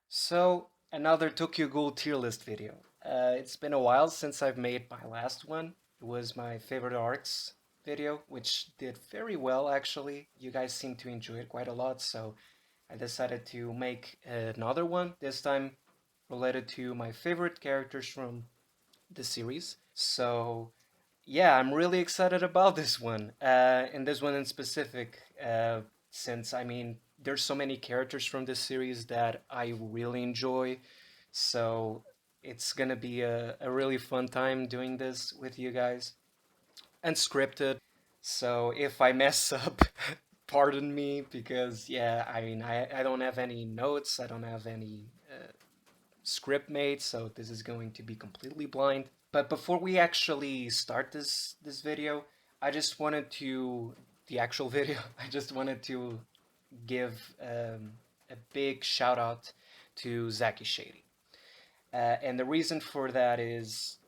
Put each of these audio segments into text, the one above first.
So, another Tokyo Ghoul tier list video. It's been a while since I've made my last one. It was my favorite arcs video, which did very well actually. You guys seem to enjoy it quite a lot, so I decided to make another one, this time related to my favorite characters from the series. So, yeah, I'm really excited about this one, and this one in specific, since there's so many characters from this series that I really enjoy. So it's gonna be a really fun time doing this with you guys. Unscripted. So if I mess up, pardon me, because yeah, I don't have any notes, I don't have any script made, so this is going to be completely blind. But before we actually start this video, I just wanted to the actual video. I just wanted to give a big shout out to Zaki Shady, and the reason for that is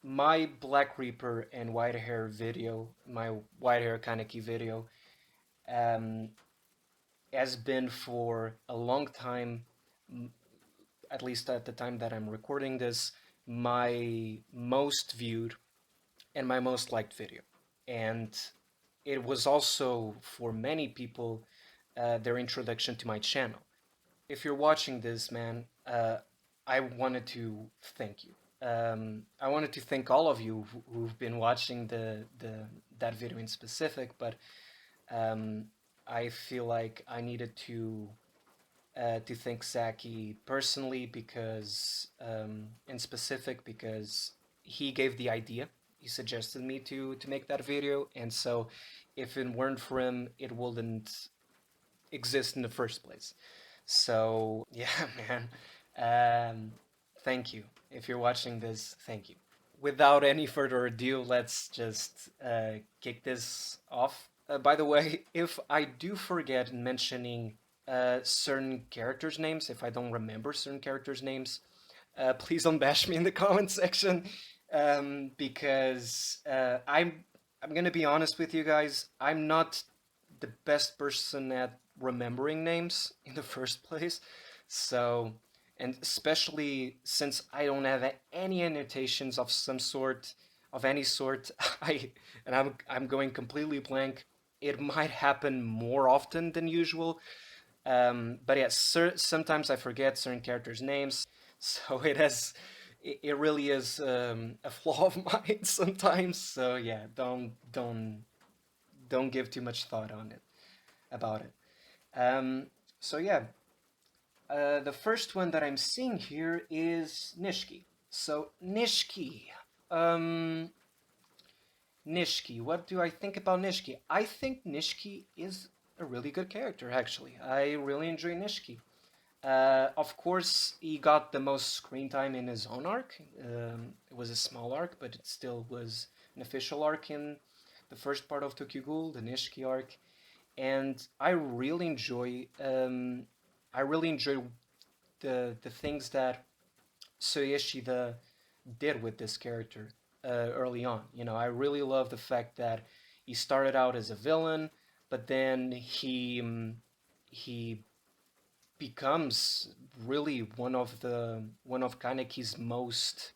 my Black Reaper and White Hair video, my White Hair Kaneki video, um, has been for a long time, at least at the time that I'm recording this, my most viewed and my most liked video. And it was also, for many people, their introduction to my channel. If you're watching this, man, I wanted to thank you. I wanted to thank all of you who've been watching the that video in specific, but um, I feel like I needed to thank Saki personally because, in specific, because he gave the idea. He suggested me to make that video, and so if it weren't for him, it wouldn't exist in the first place. So yeah, man. Thank you. If you're watching this, thank you. Without any further ado, let's just kick this off. By the way, if I do forget mentioning certain characters' names, if I don't remember certain characters' names, please don't bash me in the comment section, because I'm gonna be honest with you guys. I'm not the best person at remembering names in the first place, so and especially since I don't have any annotations of some sort of any sort, I'm going completely blank. It might happen more often than usual, but yeah, sometimes I forget certain characters' names, so it really is a flaw of mine sometimes. So yeah, don't give too much thought on it about it. So yeah, the first one that I'm seeing here is Nishiki. So um, Nishiki. What do I think about Nishiki? I think Nishiki is a really good character. Actually, I really enjoy Nishiki. Of course, he got the most screen time in his own arc. It was a small arc, but it still was an official arc in the first part of Tokyo Ghoul, the Nishiki arc. And I really enjoy the things that Soyeshida did with this character early on. You know, I really love the fact that he started out as a villain, but then he becomes really one of Kaneki's most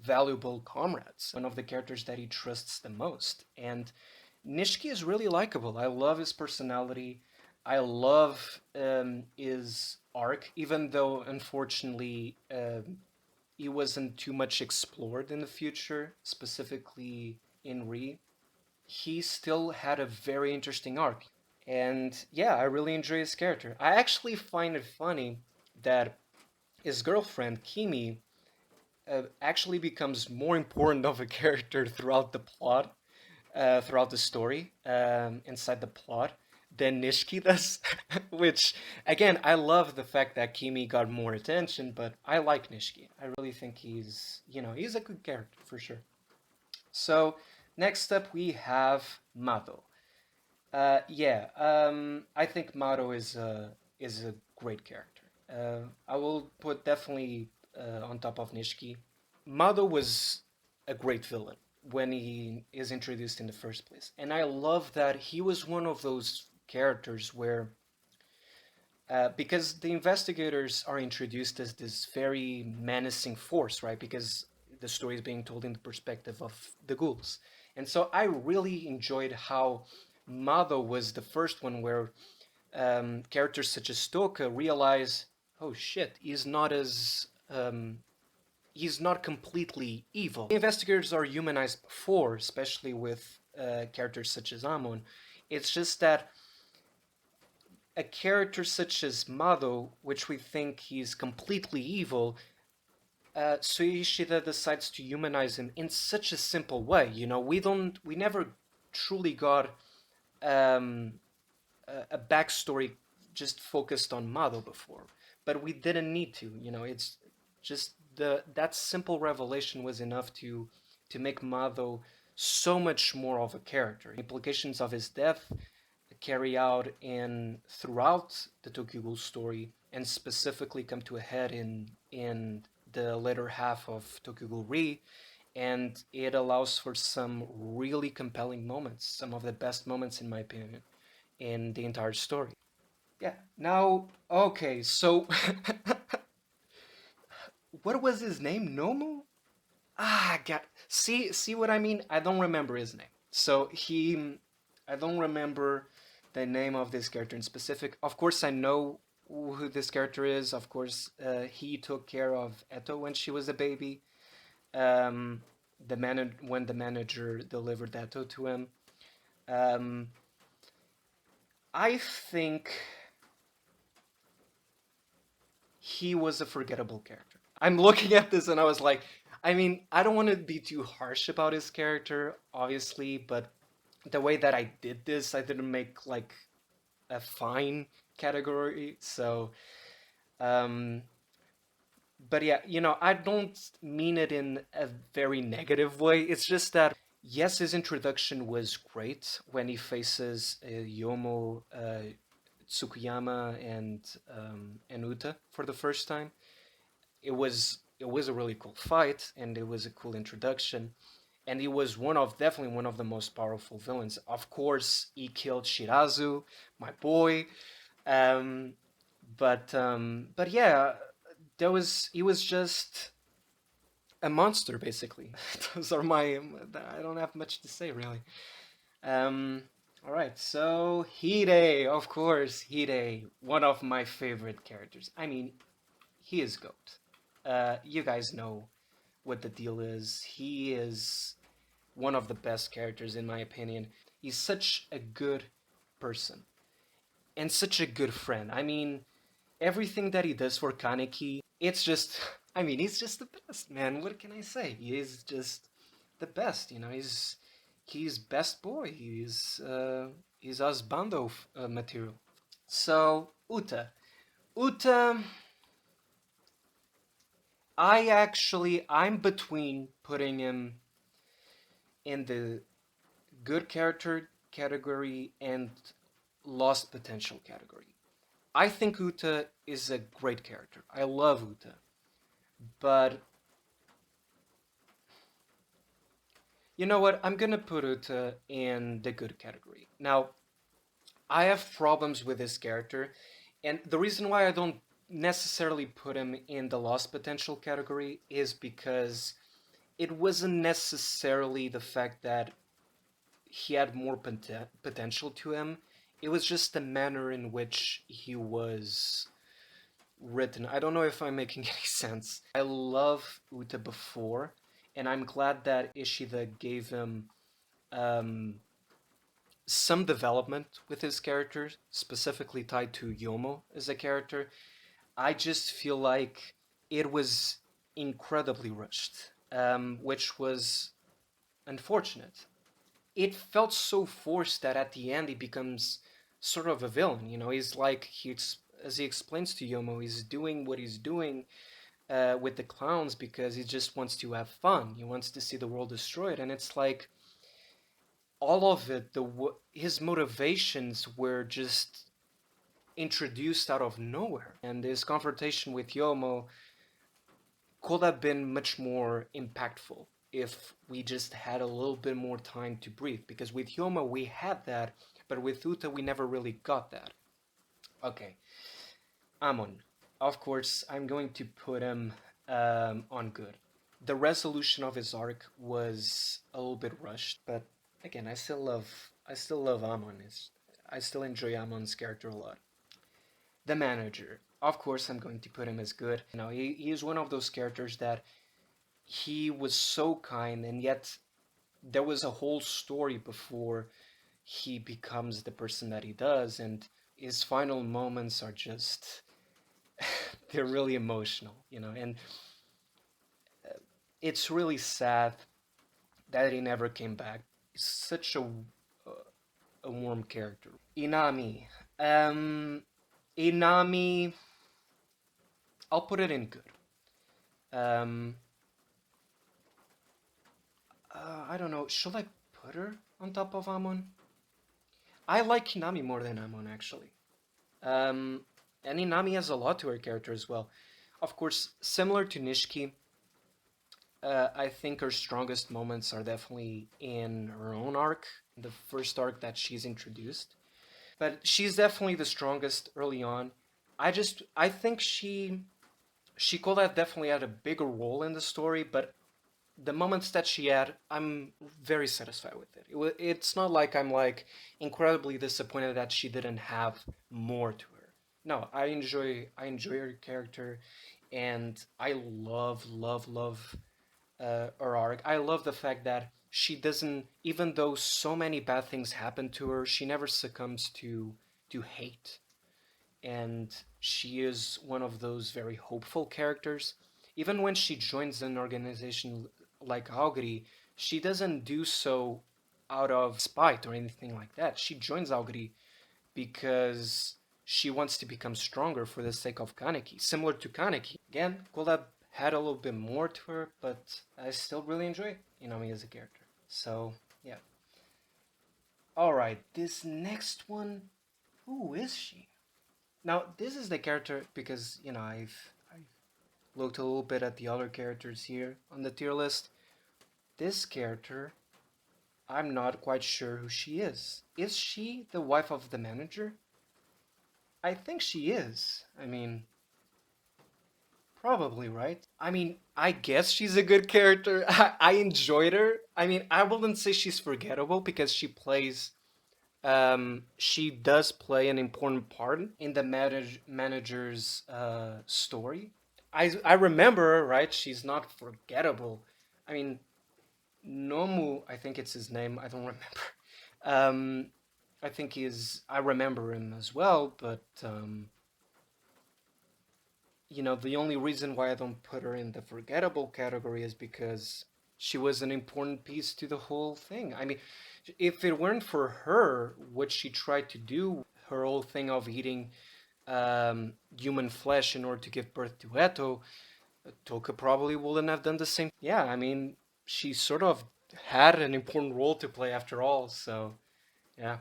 valuable comrades, one of the characters that he trusts the most. And Nishiki is really likable. I love his personality. I love his arc, even though unfortunately he wasn't too much explored in the future, specifically in Re. He still had a very interesting arc. And yeah, I really enjoy his character. I actually find it funny that his girlfriend, Kimi, actually becomes more important of a character throughout the plot, throughout the story, inside the plot, than Nishiki does. Which, again, I love the fact that Kimi got more attention, but I like Nishiki. I really think he's a good character for sure. So, next up we have Mado. Yeah, I think Mado is a great character. I will put definitely on top of Nishiki. Mado was a great villain when he is introduced in the first place, and I love that he was one of those characters where because the investigators are introduced as this very menacing force, right? Because the story is being told in the perspective of the ghouls. And so I really enjoyed how Mado was the first one where characters such as Touka realize, oh shit, he's not completely evil. The investigators are humanized before, especially with characters such as Amon. It's just that a character such as Mado, which we think he's completely evil, Suishida decides to humanize him in such a simple way. You know, we never truly got um, a backstory just focused on Mado before, but we didn't need to. You know, it's just that simple revelation was enough to make Mado so much more of a character. Implications of his death carry out in throughout the Tokyo Ghoul story, and specifically come to a head in the later half of Tokyo Ghoul Re, and it allows for some really compelling moments, some of the best moments in my opinion in the entire story. Yeah. Now, okay, so what was his name? Nomu? Ah, God. See what I mean? I don't remember his name. So I don't remember the name of this character in specific. Of course, I know who this character is. Of course, he took care of Eto when she was a baby. Um, when the manager delivered Eto to him. Um, I think he was a forgettable character. I'm looking at this and I was like, I mean, I don't want to be too harsh about his character, obviously, but the way that I did this, I didn't make like a fine category. So, um, but yeah, you know, I don't mean it in a very negative way. It's just that, yes, his introduction was great when he faces Yomo, Tsukuyama, and Uta for the first time. It was a really cool fight, and it was a cool introduction, and he was definitely one of the most powerful villains. Of course, he killed Shirazu, my boy. um, but yeah, he was just a monster basically. Those are my I don't have much to say really. um, all right, so Hide, of course, Hide, one of my favorite characters. I mean, he is GOAT. You guys know what the deal is. He is one of the best characters in my opinion. He's such a good person and such a good friend. I mean, everything that he does for Kaneki, it's just I mean, he's just the best, man. What can I say? He is just the best, you know. He's best boy. He's husbando material. So, Uta, I'm between putting him in the good character category and lost potential category. I think Uta is a great character. I love Uta. But you know what? I'm gonna put Uta in the good category. Now, I have problems with this character, and the reason why I don't necessarily put him in the lost potential category is because it wasn't necessarily the fact that he had more potential to him. It was just the manner in which he was written. I don't know if I'm making any sense. I love Uta before, and I'm glad that Ishida gave him um, some development with his characters, specifically tied to Yomo as a character. I just feel like it was incredibly rushed, which was unfortunate. It felt so forced that at the end he becomes sort of a villain. You know, he's like as he explains to Yomo, he's doing what he's doing with the clowns because he just wants to have fun. He wants to see the world destroyed, and it's like all of it. His motivations were just introduced out of nowhere, and his confrontation with Yomo could have been much more impactful if we just had a little bit more time to breathe. Because with Yomo we had that, but with Uta we never really got that. Okay, Amon. Of course, I'm going to put him on good. The resolution of his arc was a little bit rushed, but again, I still love Amon. I still enjoy Amon's character a lot. The manager. Of course, I'm going to put him as good. He is one of those characters that he was so kind, and yet there was a whole story before he becomes the person that he does, and his final moments are just they're really emotional, and it's really sad that he never came back. He's such a warm character. Inami. Um, Inami, I'll put it in good. Um, I don't know. Should I put her on top of Amon? I like Hinami more than Amon, actually. Um, and Hinami has a lot to her character as well. Of course, similar to Nishiki, I think her strongest moments are definitely in her own arc, the first arc that she's introduced. But she's definitely the strongest early on. I think she could have definitely had a bigger role in the story, but the moments that she had, I'm very satisfied with it. It's not like I'm like incredibly disappointed that she didn't have more to her. No, I enjoy her character, and I love her arc. I love the fact that she doesn't, even though so many bad things happen to her, she never succumbs to hate, and she is one of those very hopeful characters. Even when she joins an organization like Auguri, she doesn't do so out of spite or anything like that. She joins Auguri because she wants to become stronger for the sake of Kaneki, similar to Kaneki. Again, could have had a little bit more to her, but I still really enjoy Inami as a character. So, yeah. Alright, this next one, who is she? Now, this is the character because, I've looked a little bit at the other characters here on the tier list. This character, I'm not quite sure who she is. Is she the wife of the manager? I think she is. I mean, probably, right? I mean, I guess she's a good character. I enjoyed her. I mean, I wouldn't say she's forgettable because she does play an important part in the manager's story. I remember her, right? She's not forgettable. I mean, Nomu, I think it's his name. I don't remember. Um, I think I remember him as well, but the only reason why I don't put her in the forgettable category is because she was an important piece to the whole thing. I mean, if it weren't for her, what she tried to do, her whole thing of eating human flesh in order to give birth to Eto, Touka probably wouldn't have done the same. Yeah, I mean, she sort of had an important role to play after all, so yeah.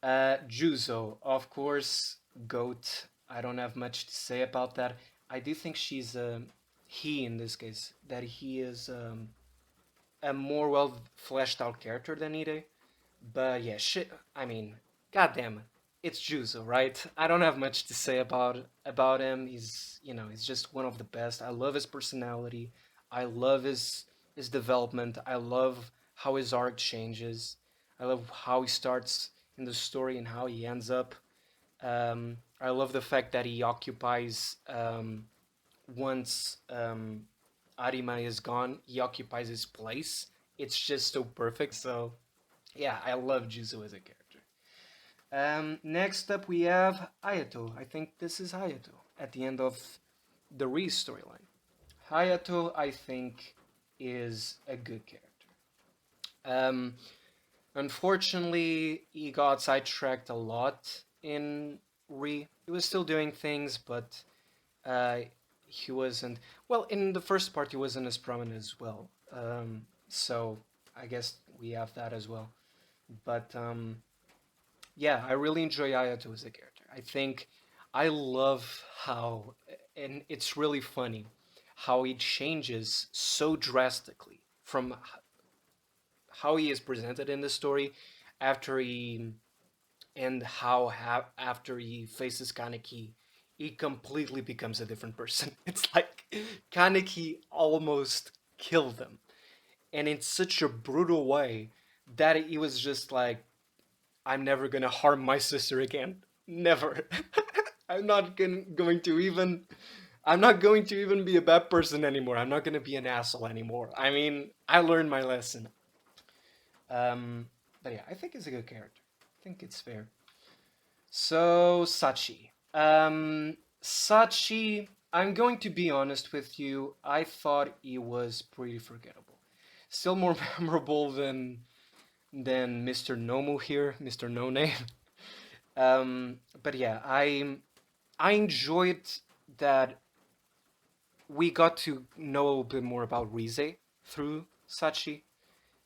Juuzou, of course, goat. I don't have much to say about that. I do think he in this case, that he is a more well fleshed out character than Ide. But yeah, shit. I mean, goddamn, it's Juzo, right? I don't have much to say about him. He's just one of the best. I love his personality. I love his development. I love how his arc changes. I love how he starts in the story and how he ends up. I love the fact that he occupies once Arima is gone, he occupies his place. It's just so perfect. So yeah, I love Juzo as a character. Next up, we have Ayato. I think this is Ayato at the end of the Rize storyline. Hayato, I think, is a good character. Um, Unfortunately, he got sidetracked a lot in Ri. He was still doing things, but uh, he wasn't. Well, in the first part, he wasn't as prominent as well. So I guess we have that as well. But yeah, I really enjoy Ayato as a character. I think I love how, and it's really funny, how he changes so drastically from how he is presented in the story after he and how after he faces Kaneki he completely becomes a different person. It's like Kaneki almost killed them, and in such a brutal way that he was just like, I'm never gonna harm my sister again. Never. I'm not going to even. I'm not going to even be a bad person anymore. I'm not gonna be an asshole anymore. I mean, I learned my lesson. Um, but yeah, I think he's a good character. I think it's fair. So Sachi. Sachi. I'm going to be honest with you. I thought he was pretty forgettable. Still more memorable than Mr. Nomu here, Mr. No Name. But yeah, I enjoyed that we got to know a little bit more about Rize through Sachi,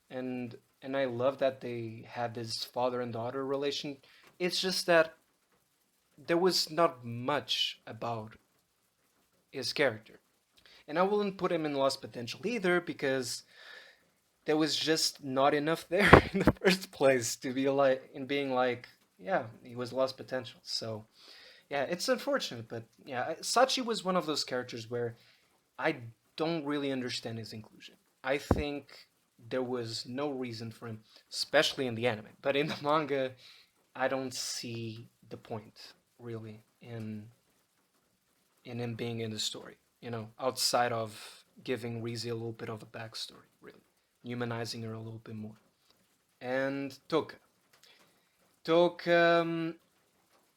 and and I love that they had this father and daughter relation. It's just that there was not much about his character, and I wouldn't put him in lost potential either because there was just not enough there in the first place to be like in being like, yeah, he was lost potential. So yeah, it's unfortunate, but yeah, Sachi was one of those characters where I don't really understand his inclusion. I think there was no reason for him, especially in the anime. But in the manga, I don't see the point really in him being in the story. You know, outside of giving Rize a little bit of a backstory, really humanizing her a little bit more. And Touka. Touka,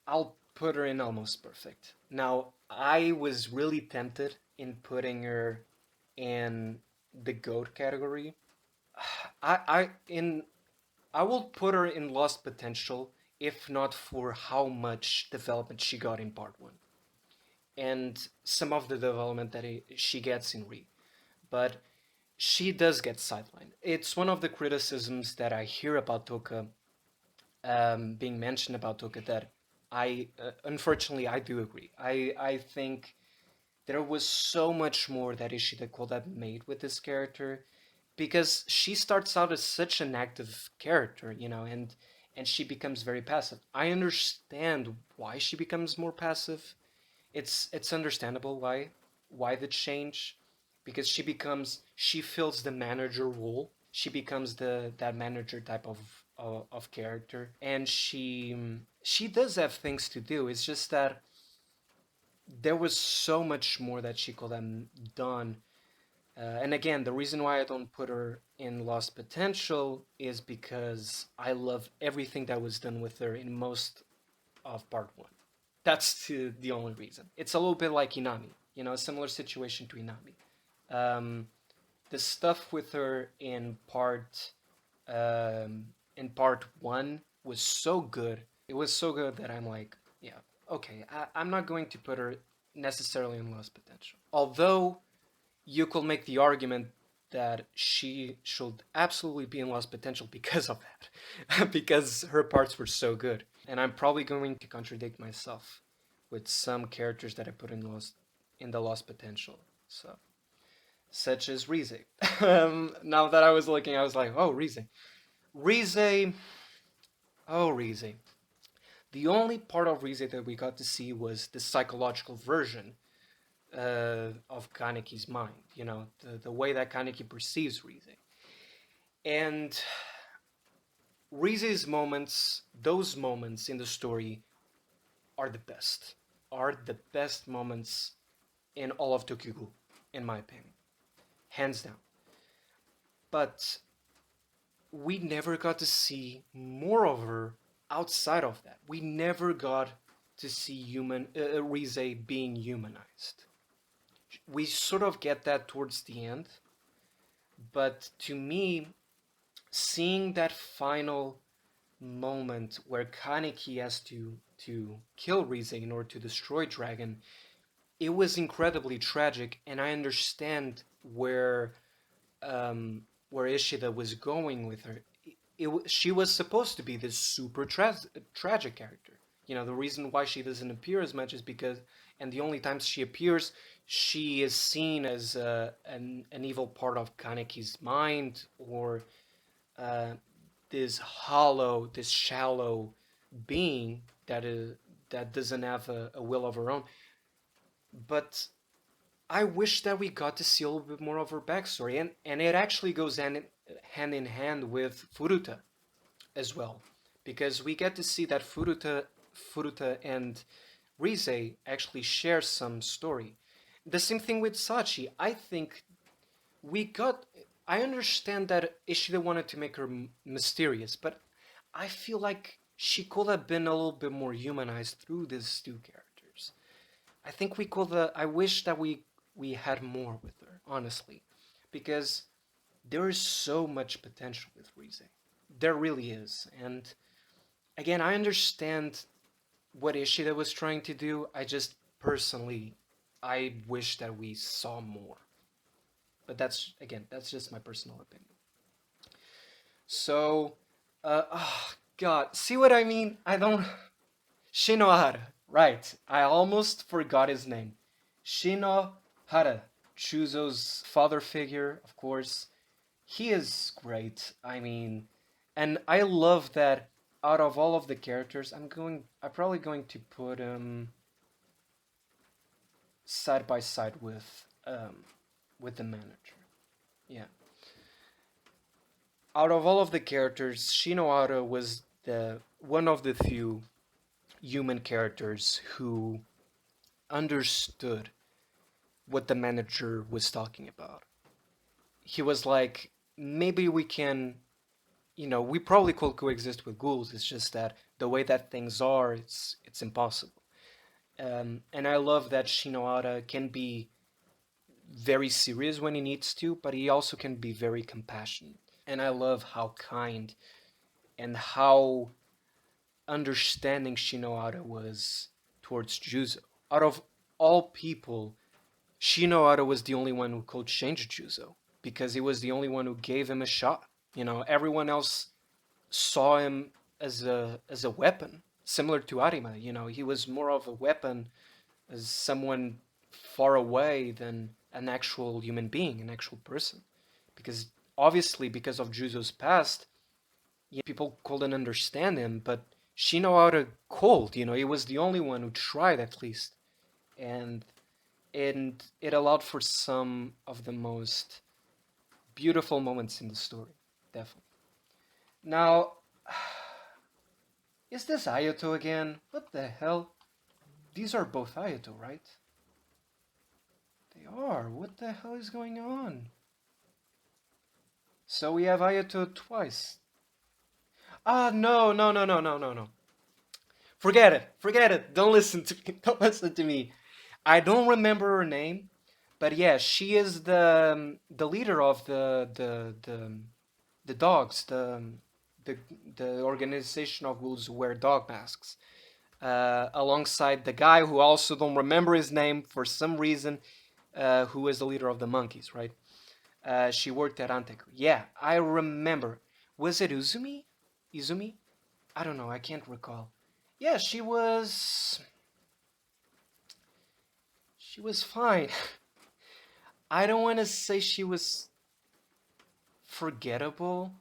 I'll put her in almost perfect. Now, I was really tempted in putting her in the goat category. I in I will put her in lost potential if not for how much development she got in part one and some of the development that she gets in Re. But she does get sidelined. It's one of the criticisms that I hear about Touka being mentioned about Touka that I unfortunately I do agree. I think there was so much more that Ishida could have made with this character because she starts out as such an active character, you know, and she becomes very passive. I understand why she becomes more passive. It's understandable why the change because she fills the manager role. She becomes the that manager type of character and she does have things to do. It's just that there was so much more that she could have done. And again, the reason why I don't put her in Lost Potential is because I love everything that was done with her in most of part one. That's the only reason. It's a little bit like Hinami, you know, a similar situation to Hinami. Um, the stuff with her in part one was so good. It was so good that I'm like, yeah, okay. I'm not going to put her necessarily in Lost Potential. Although you could make the argument that she should absolutely be in Lost Potential because of that, because her parts were so good. And I'm probably going to contradict myself with some characters that I put in the Lost Potential. So, such as Rize. Now that I was looking, I was like, oh, Rize. Rize. Oh, Rize. The only part of Rize that we got to see was the psychological version of Kaneki's mind, you know, the way that Kaneki perceives Rize. And Rize's moments, those moments in the story, are the best. Are the best moments in all of Tokyo, in my opinion. Hands down. But we never got to see more of her outside of that. We never got to see Rize being humanized. We sort of get that towards the end, but to me, seeing that final moment where Kaneki has to kill Rize in order to destroy Dragon, it was incredibly tragic, and I understand where Ishida was going with her. She was supposed to be this super tragic character. You know, the reason why she doesn't appear as much is because, and the only times she appears, she is seen as an evil part of Kaneki's mind, or uh, this hollow, this shallow being that doesn't have a will of her own. but I wish that we got to see a little bit more of her backstory, and it actually goes hand in hand with Furuta as well, because we get to see that Furuta and Rize actually share some story. The same thing with Sachi. I think we got. I understand that Ishida wanted to make her mysterious, but I feel like she could have been a little bit more humanized through these two characters. I think we could. I wish that we had more with her, honestly, because there is so much potential with Rize. There really is, and again, I understand what Ishida was trying to do. I just personally, I wish that we saw more. But that's again, that's just my personal opinion. So, oh God, see what I mean? I don't. Shinohara, right? I almost forgot his name. Shinohara, Juuzou's father figure, of course. He is great. I mean, and I love that out of all of the characters, I'm probably going to put him side by side with the manager. Yeah. Out of all of the characters, Shinohara was the one of the few human characters who understood what the manager was talking about. He was like, maybe we can, we probably could coexist with ghouls. It's just that the way that things are, it's impossible. And I love that Shinohara can be very serious when he needs to, but he also can be very compassionate. And I love how kind and how understanding Shinohara was towards Juuzou. Out of all people, Shinohara was the only one who could change Juuzou because he was the only one who gave him a shot. Everyone else saw him as a weapon, similar to Arima. He was more of a weapon as someone far away than an actual human being, an actual person. Because obviously, because of Juuzou's past, people couldn't understand him, but Shinohara could. He was the only one who tried at least, and it allowed for some of the most beautiful moments in the story, definitely. Now, is this Ayato again? What the hell? These are both Ayato, right? They are. What the hell is going on? So we have Ayato twice. Ah, no, no, no, no, no, no, no. Forget it. Forget it. Don't listen to me. Don't listen to me. I don't remember her name, but yeah, she is the leader of the dogs, the the organization of ghouls who wear dog masks. Alongside the guy who also don't remember his name for some reason, who is the leader of the monkeys, right? She worked at Anteku. Yeah, I remember. Was it Uzumi? Izumi? I don't know. I can't recall. Yeah, she was. She was fine. I don't want to say she was forgettable.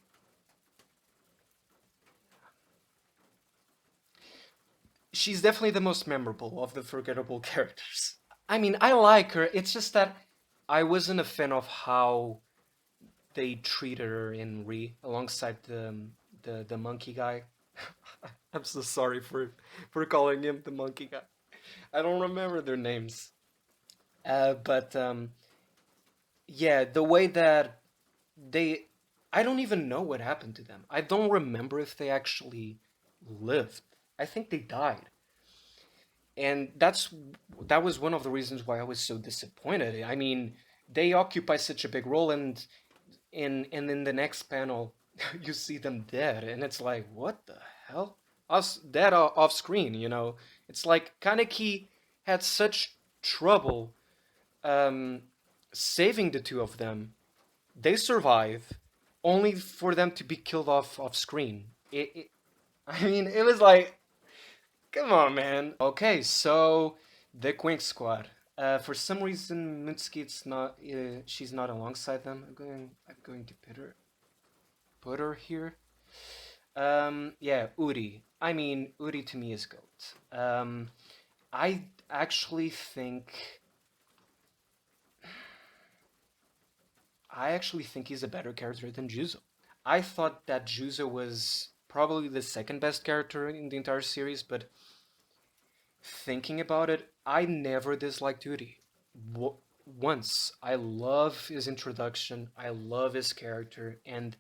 She's definitely the most memorable of the forgettable characters. I mean, I like her. It's just that I wasn't a fan of how they treated her in Re alongside the monkey guy. I'm so sorry for calling him the monkey guy. I don't remember their names. But yeah, the way that they I don't even know what happened to them. I don't remember if they actually lived. I think they died. And that was one of the reasons why I was so disappointed. I mean, they occupy such a big role, and in the next panel you see them dead, and it's like, what the hell? Us dead off screen, It's like Kaneki had such trouble um, saving the two of them. They survive, only for them to be killed off screen. I mean, it was like, come on, man. Okay, so the Quink Squad. For some reason, Mutsuki, it's not. She's not alongside them. I'm going to put her here. Yeah, Urie. I mean, Urie to me is goat. I actually think. I actually think he's a better character than Juuzou. I thought that Juuzou was probably the second best character in the entire series, but thinking about it, I never disliked Urie. Once. I love his introduction, I love his character, and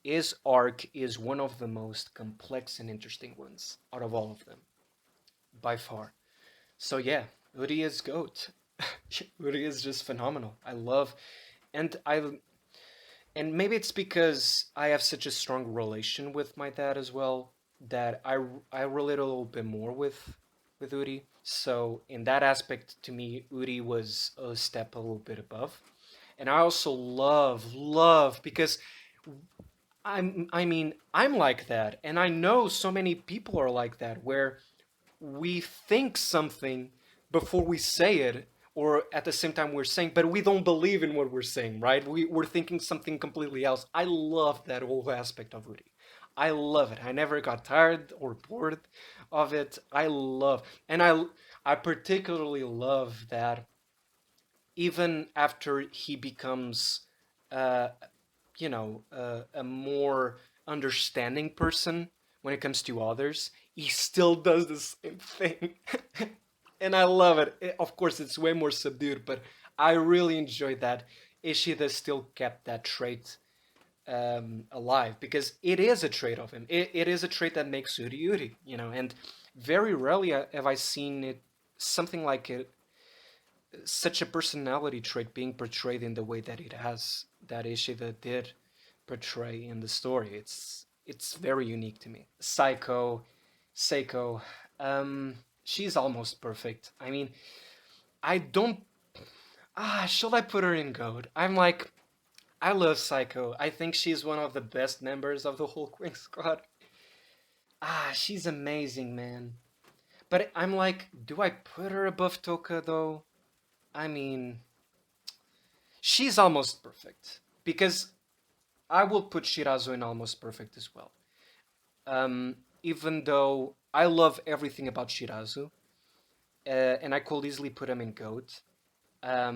his arc is one of the most complex and interesting ones out of all of them, by far. So yeah, Urie is GOAT. Urie is just phenomenal. I love, and and maybe it's because I have such a strong relation with my dad as well that I relate a little bit more with Urie. So in that aspect, to me, Urie was a step a little bit above. And I also love because I'm like that, and I know so many people are like that, where we think something before we say it, or at the same time we're saying, but we don't believe in what we're saying, right? We're thinking something completely else. I love that whole aspect of Uri. I love it. I never got tired or bored of it. I love, and I particularly love that even after he becomes uh, a more understanding person when it comes to others, he still does the same thing. And I love it. Of course, it's way more subdued, but I really enjoyed that Ishida still kept that trait alive because it is a trait of him. It is a trait that makes Uri Uri, and very rarely have I seen it something like it, such a personality trait being portrayed in the way that it has, that Ishida did portray in the story. It's very unique to me. Saiko, she's almost perfect. I mean, I don't. Should I put her in gold? I'm like, I love Saiko. I think she's one of the best members of the whole Queen Squad. She's amazing, man. But I'm like, do I put her above Touka though? I mean, she's almost perfect because I will put Shirazu in almost perfect as well. Even though I love everything about Shirazu, and I could easily put him in GOAT. I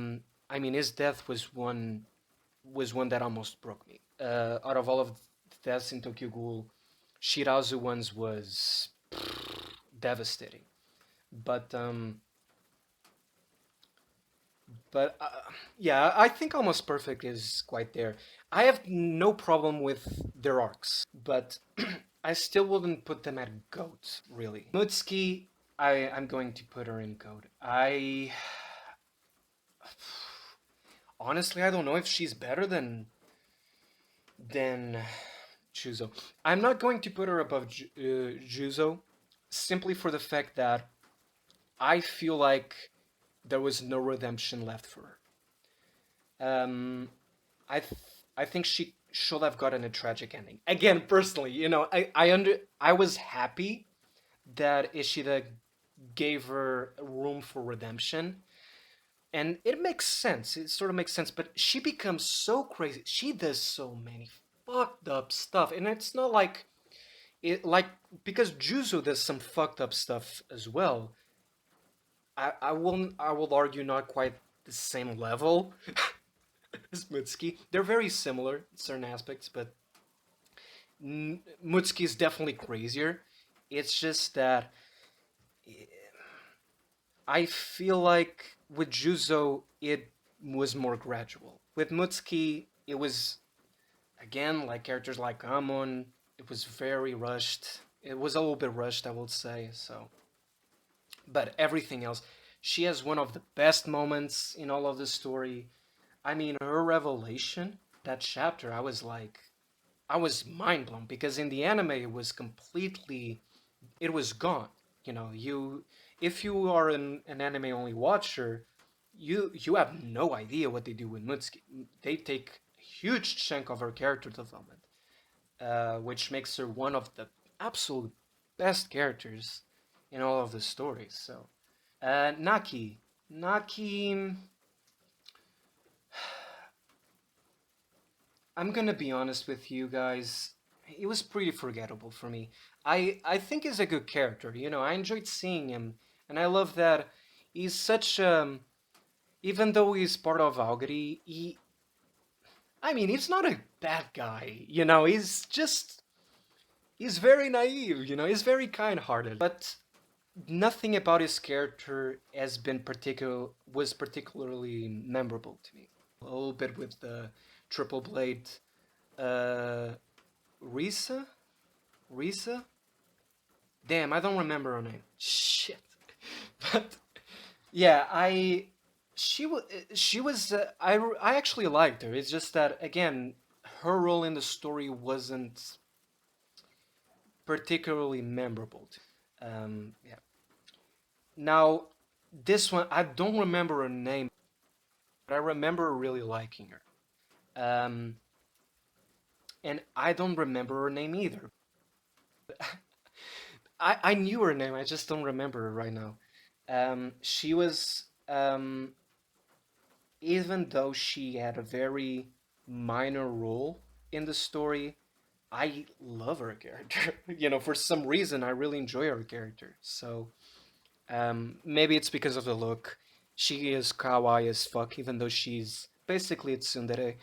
mean, his death was one that almost broke me. Out of all of the deaths in Tokyo Ghoul, Shirazu ones was devastating. But but yeah, I think almost perfect is quite there. I have no problem with their arcs, but I still wouldn't put them at GOAT, really. Mutsuki, I'm going to put her in GOAT. Honestly, I don't know if she's better than Juuzou. I'm not going to put her above Juuzou, simply for the fact that I feel like there was no redemption left for her. Um, I th- I think she should have gotten a tragic ending. Again, personally, I was happy that Ishida gave her room for redemption, and it makes sense. It sort of makes sense, but she becomes so crazy. She does so many fucked up stuff, and it's not like it like because Juzo does some fucked up stuff as well. I will argue not quite the same level as Mutsuki. They're very similar in certain aspects, but Mutsuki is definitely crazier. It's just that I feel like with Juzo it was more gradual. With Mutsuki, it was again like characters like Amon. It was very rushed. It was a little bit rushed, I would say. So, but everything else, she has one of the best moments in all of the story. I mean, her revelation, that chapter, I was mind blown because in the anime it was completely, it was gone. If you are an anime only watcher, you have no idea what they do with Mutsuki. They take a huge chunk of her character development, which makes her one of the absolute best characters in all of the stories. So, Naki, I'm gonna be honest with you guys. It was pretty forgettable for me. I think he's a good character. I enjoyed seeing him, and I love that he's such even though he's part of Aogiri, I mean, he's not a bad guy, you know, he's very naive, you know, he's very kind-hearted, but nothing about his character has been was particularly memorable to me. A little bit with the triple blade uh Rize? Rize? Damn, I don't remember her name. Shit. But yeah, I actually liked her. It's just that again, her role in the story wasn't particularly memorable. Yeah. Now, this one I don't remember her name, but I remember really liking her. Um, and I don't remember her name either. I knew her name, I just don't remember her right now. She was even though she had a very minor role in the story, I love her character. You know, for some reason, I really enjoy her character. So maybe it's because of the look. She is kawaii as fuck, even though she's basically a tsundere.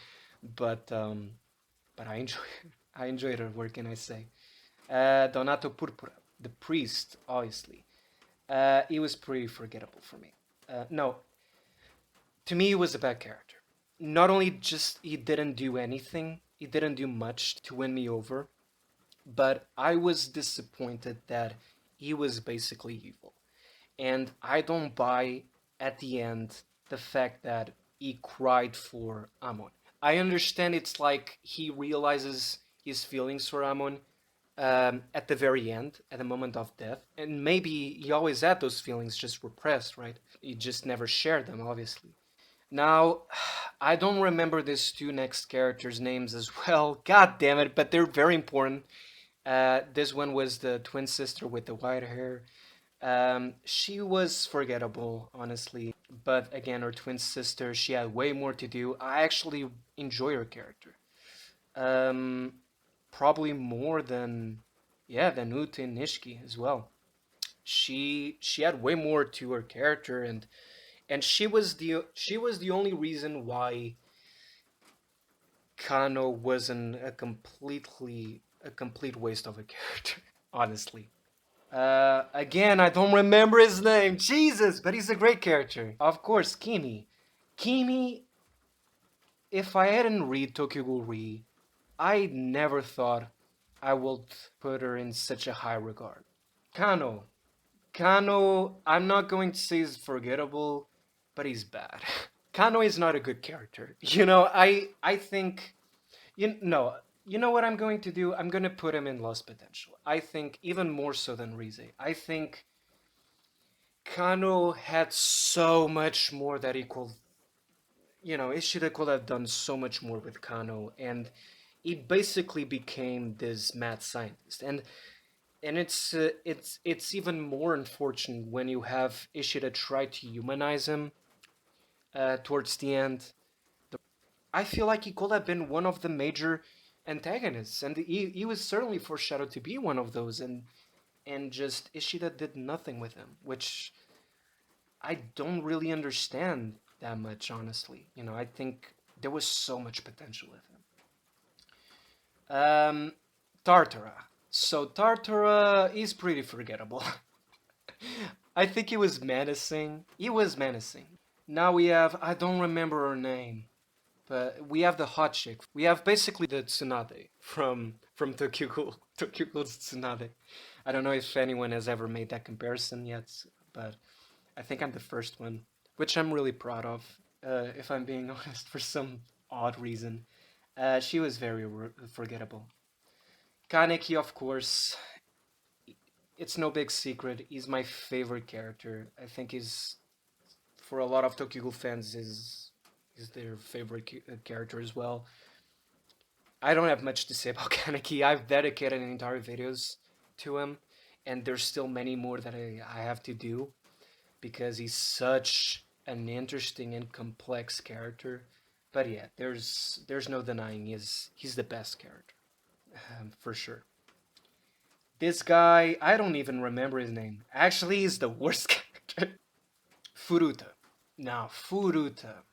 But I enjoy I enjoyed her. What can I say? Donato Purpura, the priest, obviously. He was pretty forgettable for me. No, to me, he was a bad character. Not only just he didn't do anything, he didn't do much to win me over, but I was disappointed that he was basically evil. And I don't buy at the end the fact that he cried for Amon. I understand it's like he realizes his feelings for Amon at the very end, at the moment of death. And maybe he always had those feelings just repressed, right? He just never shared them, obviously. Now, I don't remember these two next characters' names as well. God damn it, but they're very important. This one was the twin sister with the white hair. She was forgettable, honestly. But again, her twin sister, she had way more to do. I actually enjoy her character. Um, Probably more than, yeah, than Ute and Nishiki as well. She had way more to her character, and she was the only reason why Kanou wasn't a complete waste of a character, honestly. Again, I don't remember his name. Jesus, but he's a great character. Of course, Kimi. Kimi, if I hadn't read Tokyo Ghoul Re, I never thought I would put her in such a high regard. Kanou. Kanou, I'm not going to say he's forgettable, but he's bad. Kanou is not a good character. You know, I think you know what I'm going to do? I'm going to put him in lost potential. I think even more so than Rize. I think Kano had so much more that he could, you know, Ishida could have done so much more with Kano, and he basically became this mad scientist. And it's even more unfortunate when you have Ishida try to humanize him towards the end. I feel like he could have been one of the major antagonists, and he was certainly foreshadowed to be one of those, and just Ishida did nothing with him, which I don't really understand that much, honestly. You know, I think there was so much potential with him. Tatara. So Tatara is pretty forgettable. I think he was menacing. He was menacing. Now we have, I don't remember her name, but we have the hot chick. We have basically the Tsunade from Tokyo Ghoul. Tokyo Ghoul's Tsunade. I don't know if anyone has ever made that comparison yet, but I think I'm the first one, which I'm really proud of, if I'm being honest, for some odd reason. She was very forgettable. Kaneki, of course, it's no big secret. He's my favorite character. I think he's, for a lot of Tokyo Ghoul fans, is their favorite character as well. I don't have much to say about Kaneki. I've dedicated entire videos to him, and there's still many more that I have to do because he's such an interesting and complex character. But yeah, there's no denying he's the best character, for sure. This guy, I don't even remember his name. Actually, he's the worst character. Furuta. Now, Furuta.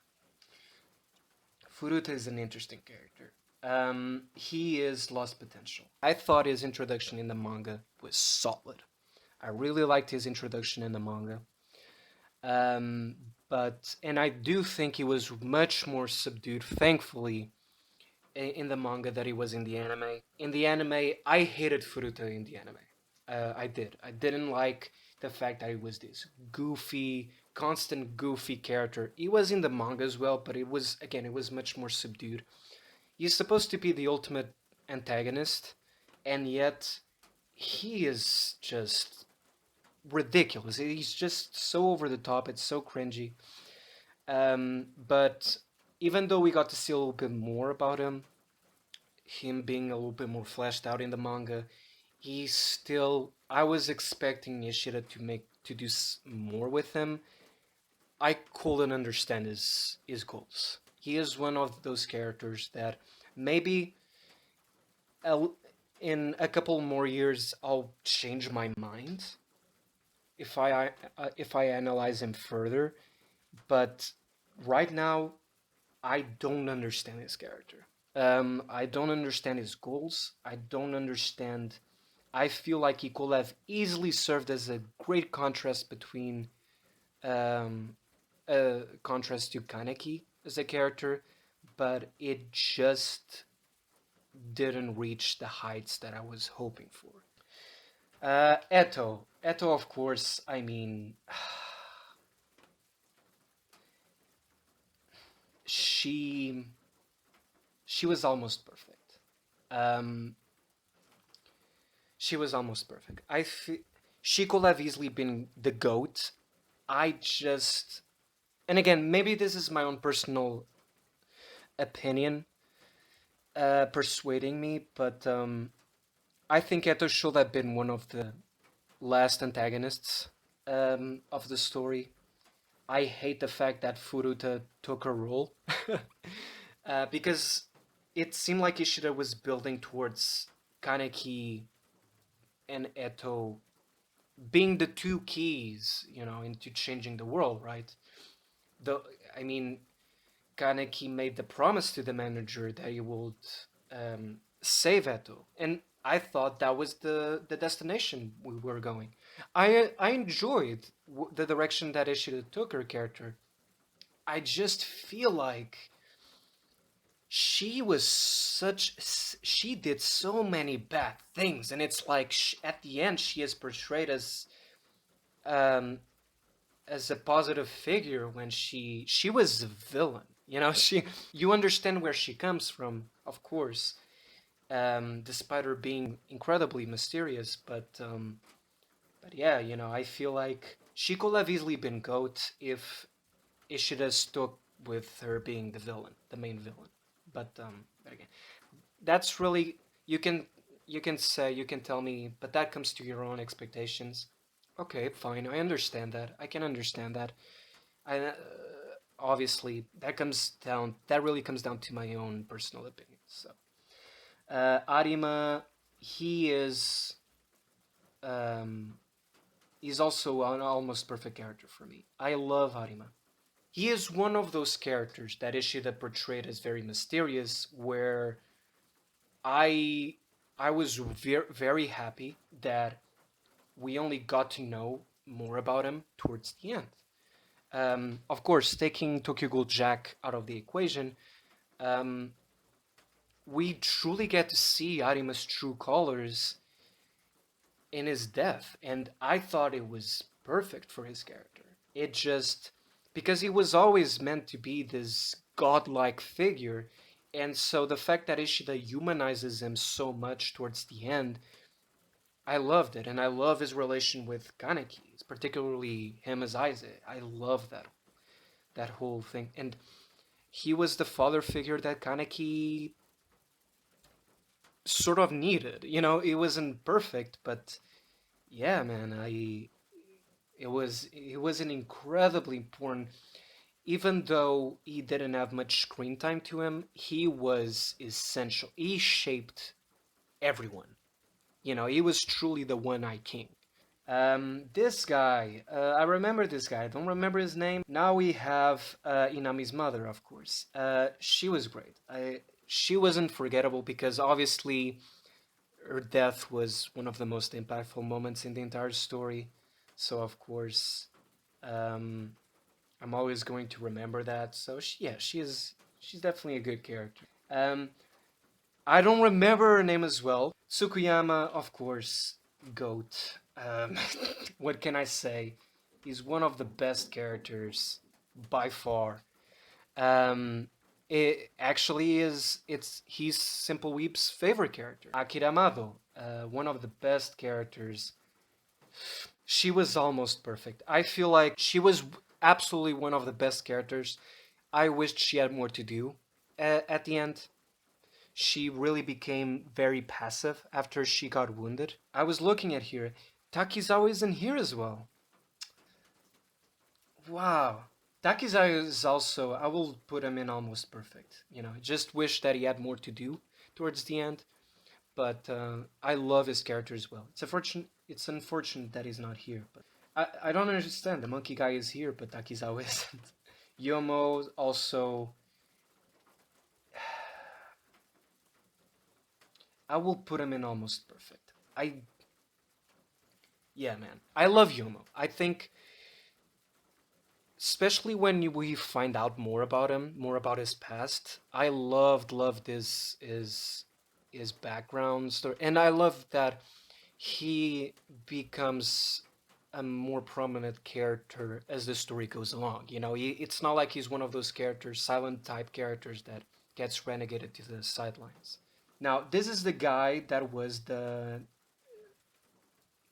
Furuta is an interesting character. He is lost potential. I thought his introduction in the manga was solid. I really liked his introduction in the manga. Um, and I do think he was much more subdued, thankfully, in the manga than he was in the anime. In the anime, I hated Furuta in the anime. I did. I didn't like the fact that he was this goofy, constant goofy character. He was in the manga as well, but it was much more subdued. He's supposed to be the ultimate antagonist, and yet he is just ridiculous. He's just so over the top. It's so cringy. But even though we got to see a little bit more about him being a little bit more fleshed out in the manga, he's still. I was expecting Nishida to do more with him. I couldn't understand his goals. He is one of those characters that maybe uh, in a couple more years I'll change my mind if I analyze him further. But right now, I don't understand his character. I don't understand his goals. I don't understand. I feel like he could have easily served as a great contrast between um, contrast to Kaneki as a character, but it just didn't reach the heights that I was hoping for. Eto, of course. I mean, she she was almost perfect. Um, she was almost perfect. She could have easily been the goat. I just, and again, maybe this is my own personal opinion, persuading me, but I think Eto should have been one of the last antagonists of the story. I hate the fact that Furuta took her role because it seemed like Ishida was building towards Kaneki and Eto being the two keys, into changing the world, right? The I mean, Kaneki made the promise to the manager that he would save Eto, and I thought that was the destination we were going. I enjoyed the direction that Ishida took her character. I just feel like she did so many bad things, and it's like at the end she is portrayed um as a positive figure when she was a villain. She you understand where she comes from, of course, despite her being incredibly mysterious. But yeah, I feel like she could have easily been goat if it should have stuck with her being the villain, the main villain. But again, that's really you can tell me, but that comes to your own expectations. Okay, fine. I understand that. I can understand that. I Obviously that really comes down to my own personal opinion. So, Arima, he is um, he's also an almost perfect character for me. I love Arima. He is one of those characters that Ishida portrayed as very mysterious, where I I was very happy that we only got to know more about him towards the end. Of course, taking Tokyo Ghoul Jack out of the equation, um, we truly get to see Arima's true colors in his death, and I thought it was perfect for his character. It just because he was always meant to be this godlike figure, and so the fact that Ishida humanizes him so much towards the end, I loved it, and I love his relation with Kaneki, particularly him as Rize. I love that whole thing, and he was the father figure that Kaneki sort of needed. It wasn't perfect, but yeah, man, I it was an incredibly important. Even though he didn't have much screen time to him, he was essential. He shaped everyone. He was truly the one-eye king. This guy, I remember this guy. I don't remember his name. Now we have Inami's mother, of course. She was great. She wasn't forgettable because obviously her death was one of the most impactful moments in the entire story. So of course, um, I'm always going to remember that. So yeah, she's definitely a good character. I don't remember her name as well. Tsukuyama, of course, goat. What can I say? He's one of the best characters by far. Um, it actually is. He's Simple Weep's favorite character. Akira Mado, one of the best characters. She was almost perfect. I feel like she was absolutely one of the best characters. I wished she had more to do at the end. She really became very passive after she got wounded. I was looking at here. Takizawa is in here as well. Wow. Takizawa is also, I will put him in almost perfect. Just wish that he had more to do towards the end. But I love his character as well. It's unfortunate that he's not here. But I don't understand. The monkey guy is here, but Takizawa isn't. Yomo also, I will put him in almost perfect. Yeah, man. I love Yomo. I think, especially when we find out more about him, more about his past. I loved his background story, and I love that he becomes a more prominent character as the story goes along. It's not like he's one of those characters, silent type characters that gets renegated to the sidelines. Now, this is the guy that was the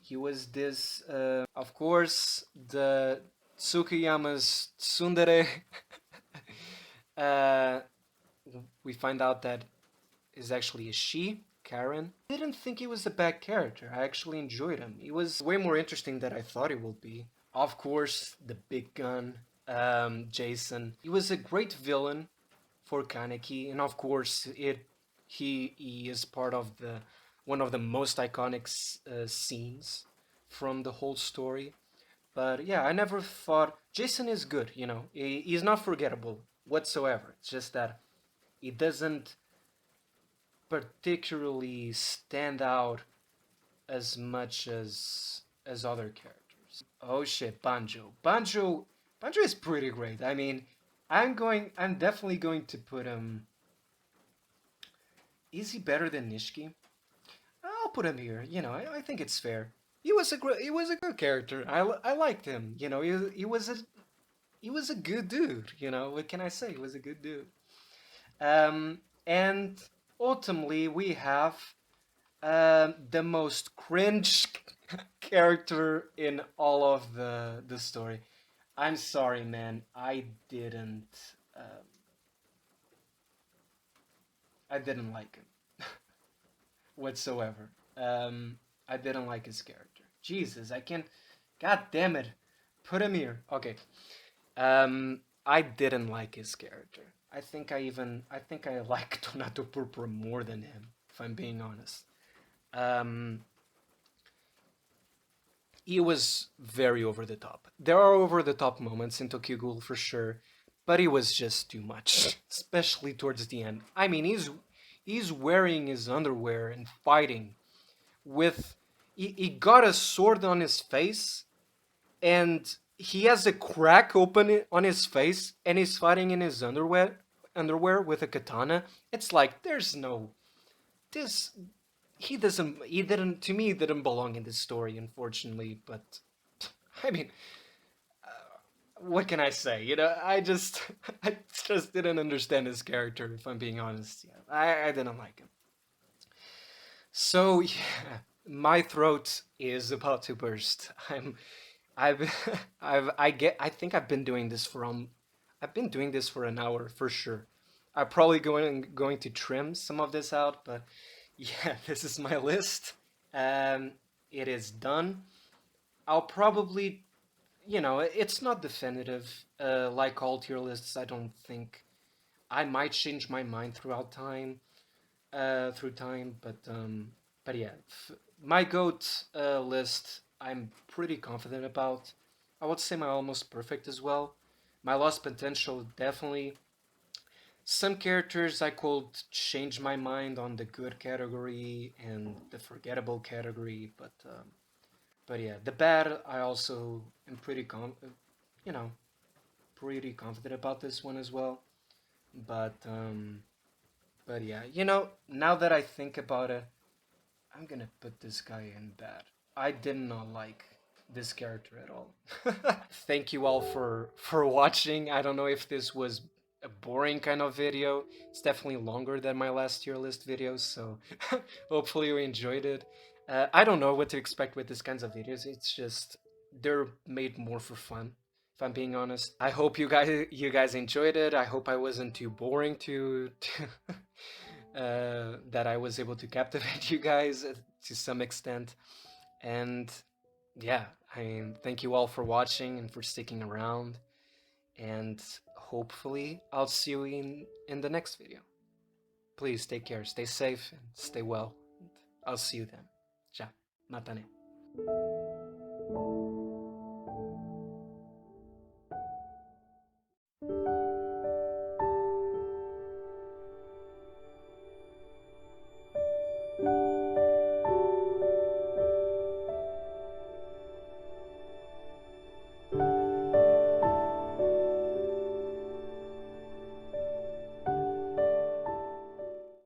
he was this, of course, the Tsukiyama's tsundere. uh, we find out that is actually a she, Karen. I didn't think he was a bad character. I actually enjoyed him. He was way more interesting than I thought he would be. Of course, the big gun, Jason. He was a great villain for Kaneki, and of course, he is part of the one of the most iconic scenes from the whole story. But yeah, I never thought Jason is good. He's not forgettable whatsoever. It's just that he doesn't particularly stand out as much as other characters. Oh shit, Banjo. Banjo is pretty great. I mean, I'm definitely going to put him. Is he better than Nishiki? I'll put him here. I think it's fair. He was a good character. I liked him. He was a good dude. What can I say? He was a good dude. And ultimately we have the most cringe character in all of the story. I'm sorry, man. I didn't like him whatsoever. I didn't like his character. Jesus, I can't. God damn it! Put him here. Okay. I didn't like his character. I think I like Donato Purpura more than him, if I'm being honest. Um, he was very over the top. There are over the top moments in Tokyo Ghoul for sure, but he was just too much, especially towards the end. I mean, he's wearing his underwear and fighting with. He got a sword on his face, and he has a crack open on his face, and he's fighting in his underwear with a katana. It's like there's no this he didn't to me he didn't belong in this story, unfortunately. But I mean, what can I say? I just I just didn't understand his character, if I'm being honest. Yeah, I didn't like him. So yeah, my throat is about to burst. I've I think I've been doing this I've been doing this for an hour for sure. I'm probably going to trim some of this out, but yeah, this is my list. Um, it is done. I'll probably, it's not definitive. Like all tier lists, I don't think I might change my mind through time, but yeah, my goat list I'm pretty confident about. I would say my almost perfect as well. My lost potential, definitely. Some characters I could change my mind on the good category and the forgettable category, but yeah, the bad I also am you know, pretty confident about this one as well. But um, but yeah, now that I think about it, I'm gonna put this guy in bad. I did not like this character at all. Thank you all for watching. I don't know if this was a boring kind of video. It's definitely longer than my last tier list videos, so hopefully you enjoyed it. I don't know what to expect with these kinds of videos. It's just they're made more for fun, if I'm being honest. I hope you guys enjoyed it. I hope I wasn't too boring that I was able to captivate you guys to some extent. And yeah, thank you all for watching and for sticking around. And hopefully, I'll see you in the next video. Please take care, stay safe, and stay well. I'll see you then. Ciao. Matane.